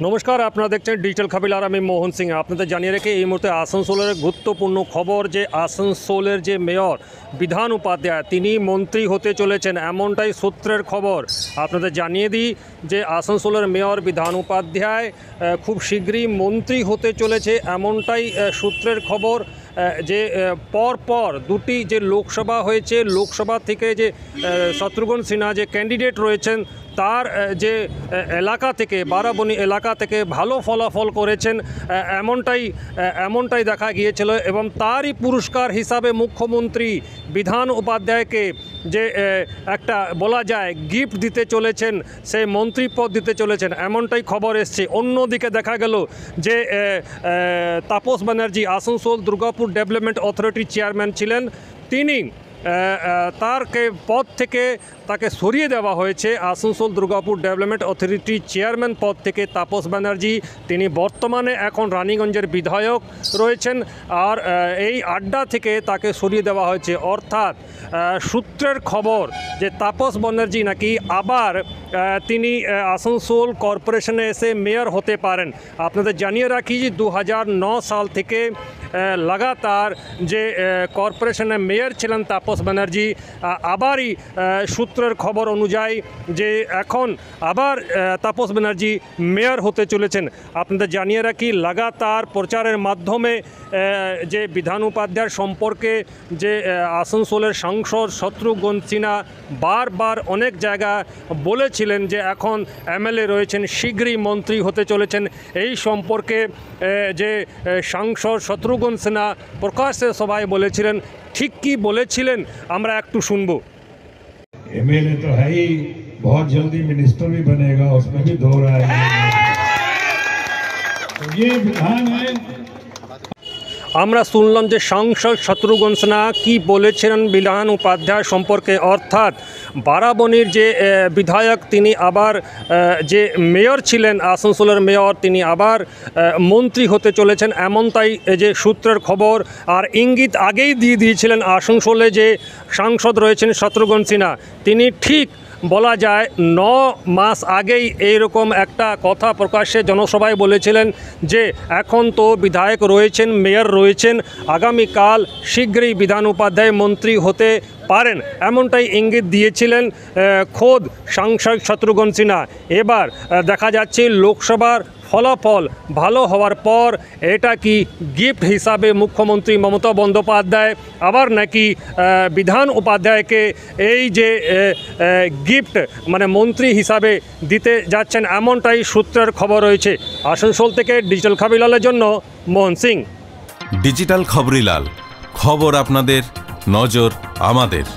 নমস্কার, আপনারা দেখছেন ডিজিটাল খাবিলার। আমি মোহন সিং। আপনাদের জানিয়ে রেখে এই মুহূর্তে আসানসোলের গুরুত্বপূর্ণ খবর যে আসানসোলের যে মেয়র বিধান উপাধ্যায় তিনি মন্ত্রী হতে চলেছেন, এমনটাই সূত্রের খবর। আপনাদের জানিয়ে দিই যে আসানসোলের মেয়র বিধান উপাধ্যায় খুব শীঘ্রই মন্ত্রী হতে চলেছে, এমনটাই সূত্রের খবর। যে পরপর দুটি যে লোকসভা হয়েছে, লোকসভা থেকে যে শত্রুঘ্ন সিনহা যে ক্যান্ডিডেট রয়েছেন তার যে এলাকা থেকে, বারাবণী এলাকা থেকে ভালো ফলাফল করেছেন, এমনটাই দেখা গিয়েছিল। এবং তারই পুরস্কার হিসাবে মুখ্যমন্ত্রী বিধান উপাধ্যায়কে যে একটা বলা যায় গিফট দিতে চলেছেন, সেই মন্ত্রী পদ দিতে চলেছেন, এমনটাই খবর এসছে। অন্যদিকে দেখা গেল যে তাপস ব্যানার্জি আসানসোল দুর্গাপুর ডেভেলপমেন্ট অথরিটির চেয়ারম্যান ছিলেন, তিনি তারকে পদ থেকে তাকে সরিয়ে দেওয়া হয়েছে। আসানসোল দুর্গাপুর ডেভেলপমেন্ট অথরিটির চেয়ারম্যান পদ থেকে তাপস ব্যানার্জি, তিনি বর্তমানে এখন রানীগঞ্জের বিধায়ক রয়েছেন, আর এই আড্ডা থেকে তাকে সরিয়ে দেওয়া হয়েছে। অর্থাৎ সূত্রের খবর যে তাপস ব্যানার্জি নাকি আবার তিনি আসানসোল কর্পোরেশনে এসে মেয়র হতে পারেন। আপনাদের জানিয়ে রাখি যে 2009 সাল থেকে লাগাতার যে কর্পোরেশনের মেয়র ছিলেন তাপস ব্যানার্জি, আবারই সূত্রের খবর অনুযায়ী যে এখন আবার তাপস ব্যানার্জি মেয়র হতে চলেছেন। আপনাদের জানিয়ে রাখি লাগাতার প্রচারের মাধ্যমে যে বিধান উপাধ্যায়ের সম্পর্কে যে আসানসোলের সাংসদ শত্রুঘ্ন সিনহা বারবার অনেক জায়গা বলেছিলেন যে এখন এমএলএ রয়েছেন, শীঘ্রই মন্ত্রী হতে চলেছেন। এই সম্পর্কে যে সাংসদ শত্রুঘ্ন সিনহা প্রকাশ্যে সভায় বলেছিলেন, ঠিক কি বলেছিলেন আমরা একটু শুনবো। एमएलए तो है ही, बहुत जल्दी मिनिस्टर भी बनेगा, उसमें भी दो राय नहीं है। तो ये विधान है। আমরা শুনলাম যে সাংসদ শত্রুঘ্ন সিনহা কী বলেছিলেন বিধান উপাধ্যায় সম্পর্কে, অর্থাৎ বারাবণীর যে বিধায়ক তিনি আবার যে মেয়র ছিলেন আসানসোলের মেয়র, তিনি আবার মন্ত্রী হতে চলেছেন, এমনটাই যে সূত্রের খবর। আর ইঙ্গিত আগেই দিয়ে দিয়েছিলেন আসানসোলে যে সাংসদ রয়েছেন শত্রুঘ্ন সিনহা, তিনি ঠিক বলা যায় 9 মাস আগেই এইরকম একটা কথা প্রকাশ্যে জনসভায় বলেছিলেন যে এখন তো বিধায়ক রয়েছেন, মেয়র রয়েছেন, আগামীকাল শীঘ্রই বিধান উপাধ্যায় মন্ত্রী হতে পারেন, এমনটাই ইঙ্গিত দিয়েছিলেন খোদ সাংসদ শত্রুঘ্ন সিনহা। এবার দেখা যাচ্ছে লোকসভার ফলাফল ভালো হওয়ার পর এটা কি গিফট হিসাবে মুখ্যমন্ত্রী মমতা বন্দ্যোপাধ্যায় আবার নাকি বিধান উপাধ্যায়কে এই যে গিফট মানে মন্ত্রী হিসাবে দিতে যাচ্ছেন, এমনটাই সূত্রের খবর রয়েছে। আসানসোল থেকে ডিজিটাল খবরিলালের জন্য মোহন সিং। ডিজিটাল খবরিলাল, খবর আপনাদের, নজর আমাদের।